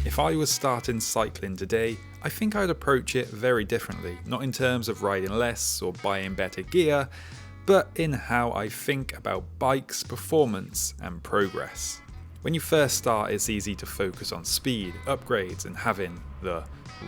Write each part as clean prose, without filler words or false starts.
If I was starting cycling today, I think I'd approach it very differently, not in terms of riding less or buying better gear, but in how I think about bikes, performance and progress. When you first start, it's easy to focus on speed, upgrades and having the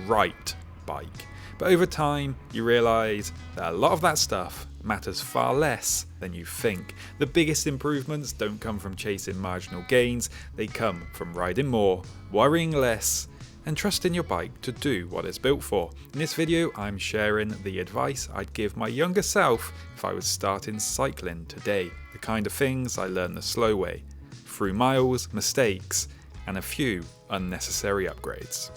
right bike. But over time, you realise that a lot of that stuff matters far less than you think. The biggest improvements don't come from chasing marginal gains, they come from riding more, worrying less, and trusting your bike to do what it's built for. In this video, I'm sharing the advice I'd give my younger self if I was starting cycling today. The kind of things I learned the slow way, through miles, mistakes, and a few unnecessary upgrades.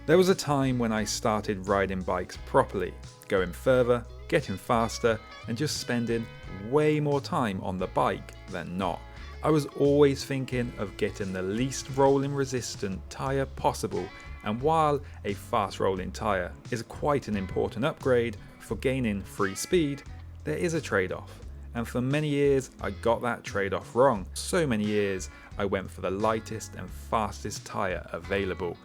There was a time when I started riding bikes properly, going further, getting faster, and just spending way more time on the bike than not. I was always thinking of getting the least rolling resistant tyre possible, and while a fast rolling tyre is quite an important upgrade for gaining free speed, there is a trade-off. And for many years I got that trade-off wrong. So many years I went for the lightest and fastest tyre available.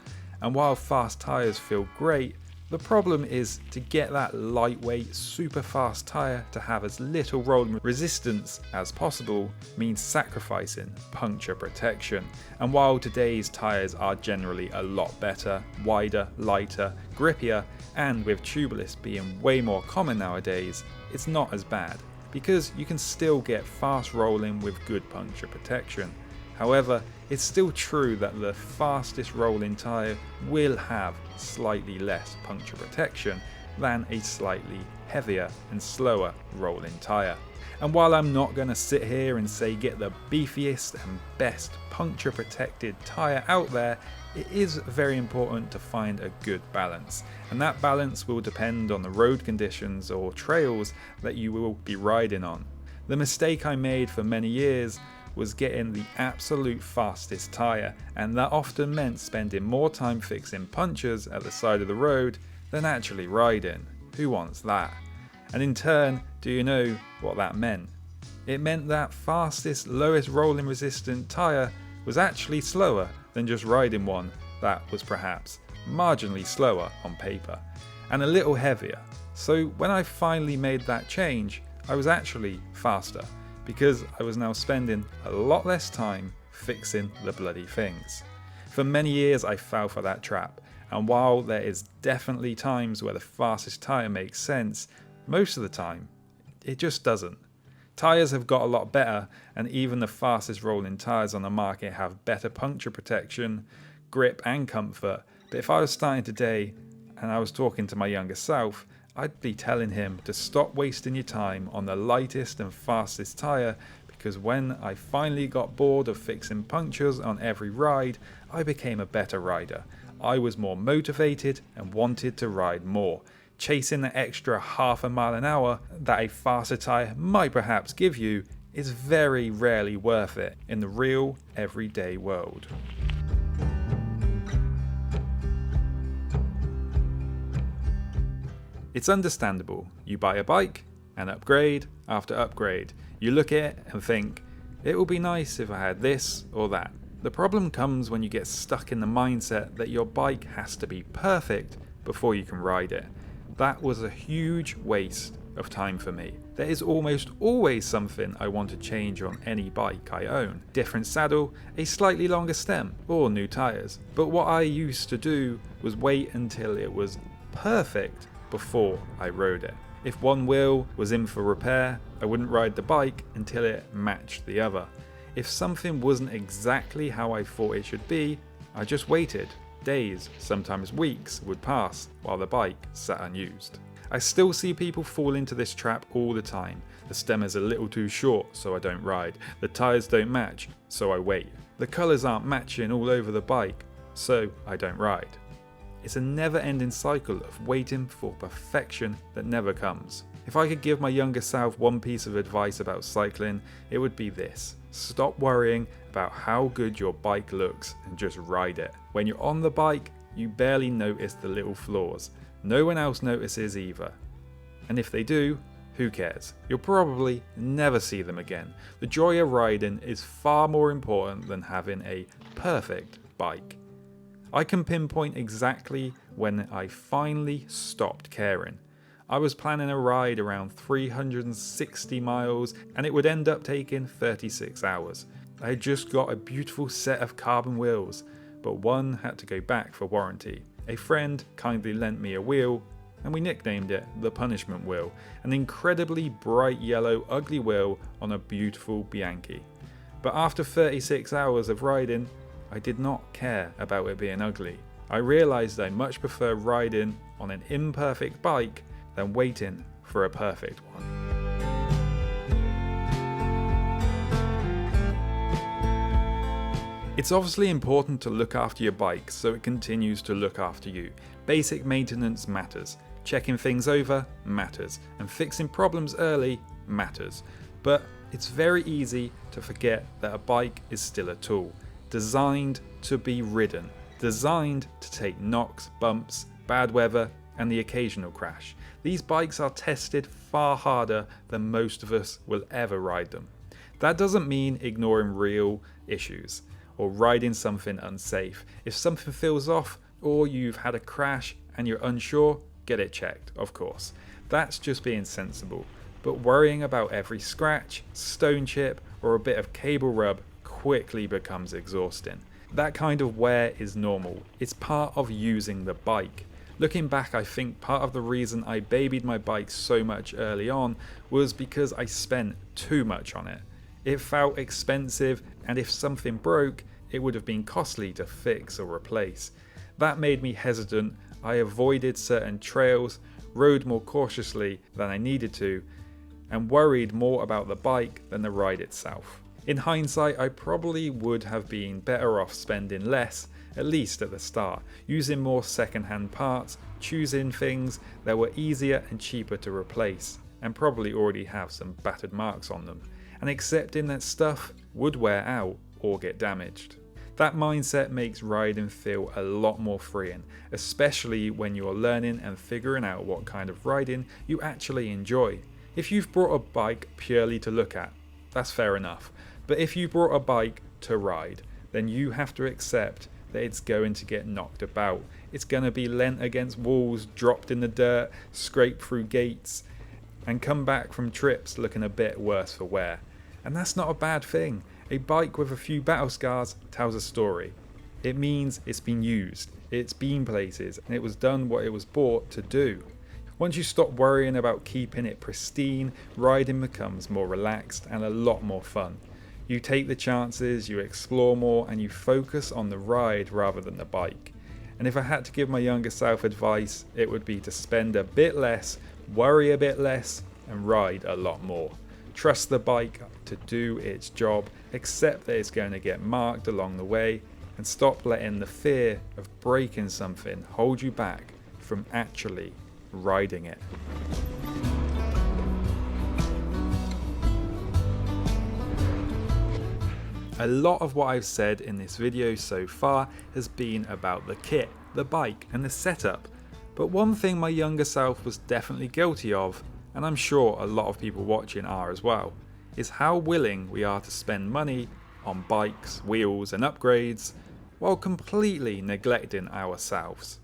And while fast tyres feel great, the problem is to get that lightweight, super fast tyre to have as little rolling resistance as possible means sacrificing puncture protection. And while today's tyres are generally a lot better, wider, lighter, grippier, and with tubeless being way more common nowadays, it's not as bad because you can still get fast rolling with good puncture protection. However, it's still true that the fastest rolling tyre will have slightly less puncture protection than a slightly heavier and slower rolling tyre. And while I'm not going to sit here and say get the beefiest and best puncture protected tyre out there, it is very important to find a good balance. And that balance will depend on the road conditions or trails that you will be riding on. The mistake I made for many years was getting the absolute fastest tyre, and that often meant spending more time fixing punctures at the side of the road than actually riding. Who wants that? And in turn, do you know what that meant? It meant that fastest, lowest rolling resistant tyre was actually slower than just riding one that was perhaps marginally slower on paper, and a little heavier. So when I finally made that change, I was actually faster, because I was now spending a lot less time fixing the bloody things. For many years I fell for that trap, and while there is definitely times where the fastest tyre makes sense, most of the time it just doesn't. Tyres have got a lot better, and even the fastest rolling tyres on the market have better puncture protection, grip and comfort. But if I was starting today and I was talking to my younger self, I'd be telling him to stop wasting your time on the lightest and fastest tyre, because when I finally got bored of fixing punctures on every ride, I became a better rider. I was more motivated and wanted to ride more. Chasing the extra half a mile an hour that a faster tyre might perhaps give you is very rarely worth it in the real everyday world. It's understandable. You buy a bike and upgrade after upgrade. You look at it and think, it would be nice if I had this or that. The problem comes when you get stuck in the mindset that your bike has to be perfect before you can ride it. That was a huge waste of time for me. There is almost always something I want to change on any bike I own. Different saddle, a slightly longer stem, or new tyres. But what I used to do was wait until it was perfect before I rode it. If one wheel was in for repair, I wouldn't ride the bike until it matched the other. If something wasn't exactly how I thought it should be, I just waited. Days, sometimes weeks, would pass while the bike sat unused. I still see people fall into this trap all the time. The stem is a little too short, so I don't ride. The tyres don't match, so I wait. The colours aren't matching all over the bike, so I don't ride. It's a never-ending cycle of waiting for perfection that never comes. If I could give my younger self one piece of advice about cycling, it would be this. Stop worrying about how good your bike looks and just ride it. When you're on the bike, you barely notice the little flaws. No one else notices either. And if they do, Who cares? You'll probably never see them again. The joy of riding is far more important than having a perfect bike. I can pinpoint exactly when I finally stopped caring. I was planning a ride around 360 miles and it would end up taking 36 hours. I had just got a beautiful set of carbon wheels, but one had to go back for warranty. A friend kindly lent me a wheel and we nicknamed it the punishment wheel, an incredibly bright yellow ugly wheel on a beautiful Bianchi. But after 36 hours of riding, I did not care about it being ugly. I realised I much prefer riding on an imperfect bike than waiting for a perfect one. It's obviously important to look after your bike so it continues to look after you. Basic maintenance matters. Checking things over matters, and fixing problems early matters. But it's very easy to forget that a bike is still a tool, designed to be ridden, designed to take knocks, bumps, bad weather, and the occasional crash. These bikes are tested far harder than most of us will ever ride them. That doesn't mean ignoring real issues or riding something unsafe. If something feels off or you've had a crash and you're unsure, get it checked, of course. That's just being sensible. But worrying about every scratch, stone chip, or a bit of cable rub quickly becomes exhausting. That kind of wear is normal. It's part of using the bike. Looking back, I think part of the reason I babied my bike so much early on was because I spent too much on it. It felt expensive, and if something broke, it would have been costly to fix or replace. That made me hesitant. I avoided certain trails, rode more cautiously than I needed to, and worried more about the bike than the ride itself. In hindsight, I probably would have been better off spending less, at least at the start, using more second-hand parts, choosing things that were easier and cheaper to replace, and probably already have some battered marks on them, and accepting that stuff would wear out or get damaged. That mindset makes riding feel a lot more freeing, especially when you're learning and figuring out what kind of riding you actually enjoy. If you've brought a bike purely to look at, that's fair enough. But if you brought a bike to ride, then you have to accept that it's going to get knocked about. It's going to be leant against walls, dropped in the dirt, scraped through gates, and come back from trips looking a bit worse for wear. And that's not a bad thing. A bike with a few battle scars tells a story. It means it's been used, it's been places, and it was done what it was bought to do. Once you stop worrying about keeping it pristine, riding becomes more relaxed and a lot more fun. You take the chances, you explore more, and you focus on the ride rather than the bike. And if I had to give my younger self advice, it would be to spend a bit less, worry a bit less, and ride a lot more. Trust the bike to do its job, accept that it's going to get marked along the way, and stop letting the fear of breaking something hold you back from actually riding it. A lot of what I've said in this video so far has been about the kit, the bike, and the setup. But one thing my younger self was definitely guilty of, and I'm sure a lot of people watching are as well, is how willing we are to spend money on bikes, wheels, and upgrades while completely neglecting ourselves.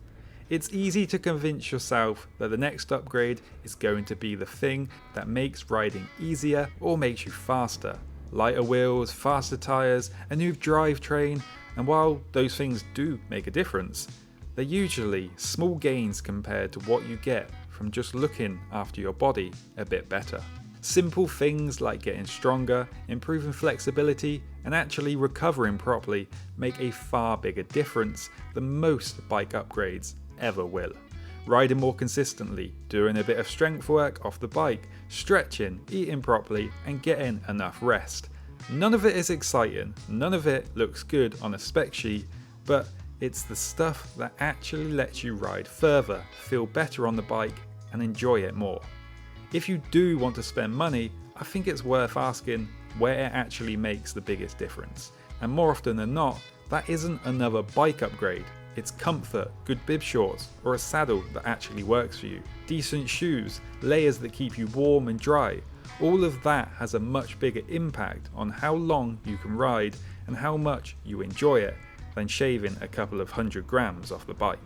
It's easy to convince yourself that the next upgrade is going to be the thing that makes riding easier or makes you faster. Lighter wheels, faster tyres, a new drivetrain, and while those things do make a difference, they're usually small gains compared to what you get from just looking after your body a bit better. Simple things like getting stronger, improving flexibility, and actually recovering properly make a far bigger difference than most bike upgrades ever will. Riding more consistently, doing a bit of strength work off the bike, stretching, eating properly, and getting enough rest. None of it is exciting, none of it looks good on a spec sheet, but it's the stuff that actually lets you ride further, feel better on the bike, and enjoy it more. If you do want to spend money, I think it's worth asking where it actually makes the biggest difference. And more often than not, that isn't another bike upgrade, It's comfort, good bib shorts, or a saddle that actually works for you, decent shoes, layers that keep you warm and dry. All of that has a much bigger impact on how long you can ride and how much you enjoy it than shaving a couple of 100 grams off the bike.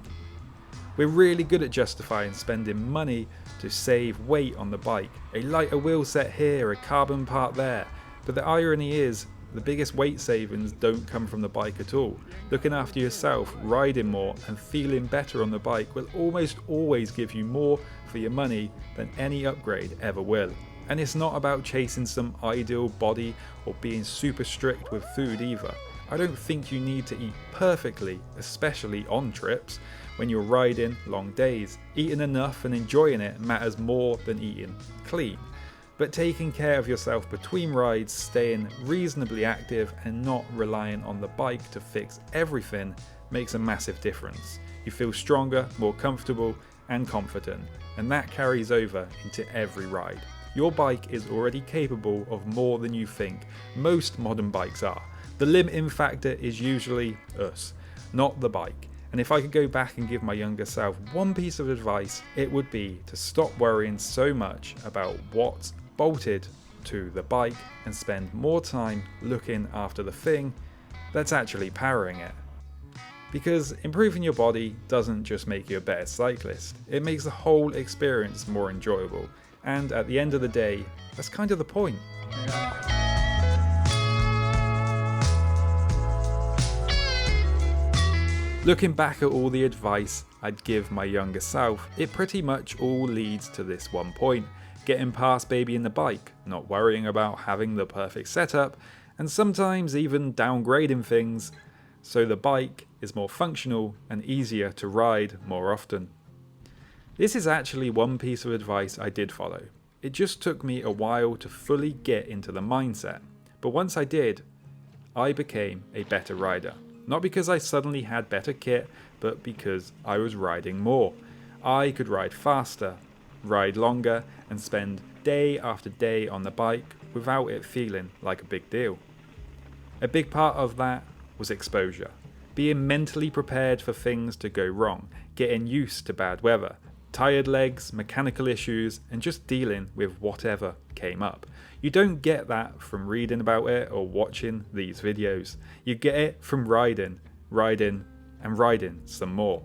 We're really good at justifying spending money to save weight on the bike, a lighter wheel set here, a carbon part there, but the irony is the biggest weight savings don't come from the bike at all. Looking after yourself, riding more and feeling better on the bike will almost always give you more for your money than any upgrade ever will. And it's not about chasing some ideal body or being super strict with food either. I don't think you need to eat perfectly, especially on trips. When you're riding long days, eating enough and enjoying it matters more than eating clean. But taking care of yourself between rides, staying reasonably active and not relying on the bike to fix everything makes a massive difference. You feel stronger, more comfortable and confident, and that carries over into every ride. Your bike is already capable of more than you think. Most modern bikes are. The limiting factor is usually us, not the bike. And if I could go back and give my younger self one piece of advice, it would be to stop worrying so much about what's bolted to the bike and spend more time looking after the thing that's actually powering it. Because improving your body doesn't just make you a better cyclist, it makes the whole experience more enjoyable. And at the end of the day, that's kind of the point. Looking back at all the advice I'd give my younger self, it pretty much all leads to this one point: getting past babying the bike, not worrying about having the perfect setup, and sometimes even downgrading things so the bike is more functional and easier to ride more often. This is actually one piece of advice I did follow. It just took me a while to fully get into the mindset, but once I did, I became a better rider. Not because I suddenly had better kit, but because I was riding more. I could ride faster, ride longer, and spend day after day on the bike without it feeling like a big deal. A big part of that was exposure. Being mentally prepared for things to go wrong, getting used to bad weather, tired legs, mechanical issues, and just dealing with whatever came up. You don't get that from reading about it or watching these videos. You get it from riding, and riding some more.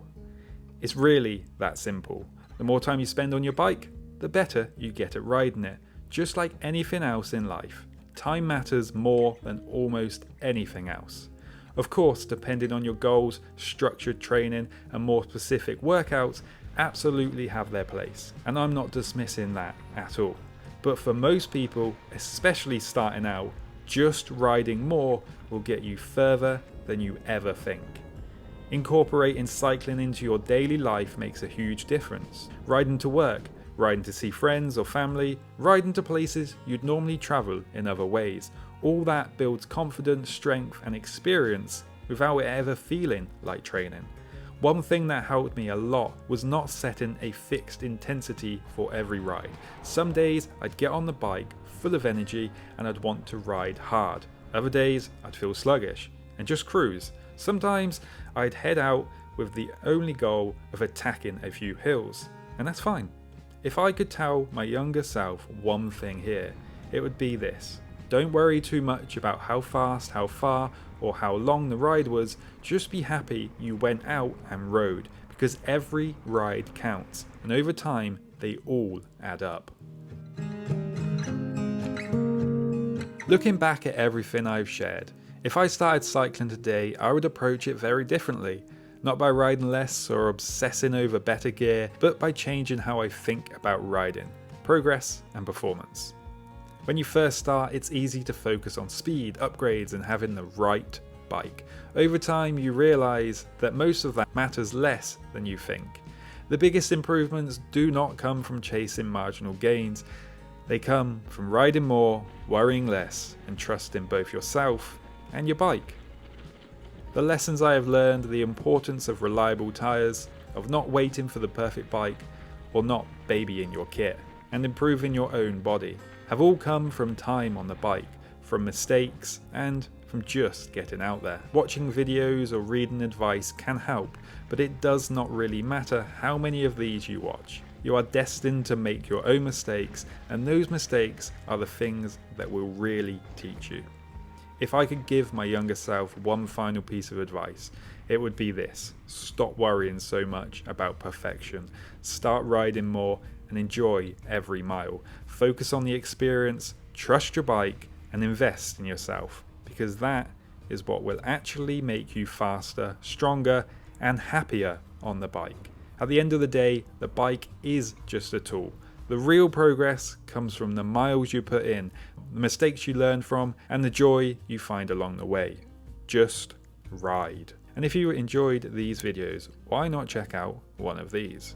It's really that simple. The more time you spend on your bike, the better you get at riding it. Just like anything else in life, time matters more than almost anything else. Of course, depending on your goals, structured training and more specific workouts absolutely have their place, and I'm not dismissing that at all. But for most people, especially starting out, just riding more will get you further than you ever think. Incorporating cycling into your daily life makes a huge difference. Riding to work, riding to see friends or family, riding to places you'd normally travel in other ways. All that builds confidence, strength and experience without it ever feeling like training. One thing that helped me a lot was not setting a fixed intensity for every ride. Some days I'd get on the bike full of energy and I'd want to ride hard. Other days I'd feel sluggish and just cruise. Sometimes I'd head out with the only goal of attacking a few hills, and that's fine. If I could tell my younger self one thing here, it would be this: don't worry too much about how fast, how far, or how long the ride was. Just be happy you went out and rode, because every ride counts, and over time they all add up. Looking back at everything I've shared, if I started cycling today, I would approach it very differently. Not by riding less or obsessing over better gear, but by changing how I think about riding, progress and performance. When you first start, it's easy to focus on speed, upgrades and having the right bike. Over time, you realize that most of that matters less than you think. The biggest improvements do not come from chasing marginal gains. They come from riding more, worrying less, and trusting both yourself and your bike. The lessons I have learned, the importance of reliable tyres, of not waiting for the perfect bike, or not babying your kit, and improving your own body, have all come from time on the bike, from mistakes, and from just getting out there. Watching videos or reading advice can help, but it does not really matter how many of these you watch. You are destined to make your own mistakes, and those mistakes are the things that will really teach you. If I could give my younger self one final piece of advice, it would be this: stop worrying so much about perfection. Start riding more and enjoy every mile. Focus on the experience, trust your bike, and invest in yourself, because that is what will actually make you faster, stronger, and happier on the bike. At the end of the day, the bike is just a tool. The real progress comes from the miles you put in, the mistakes you learn from, and the joy you find along the way. Just ride. And if you enjoyed these videos, why not check out one of these?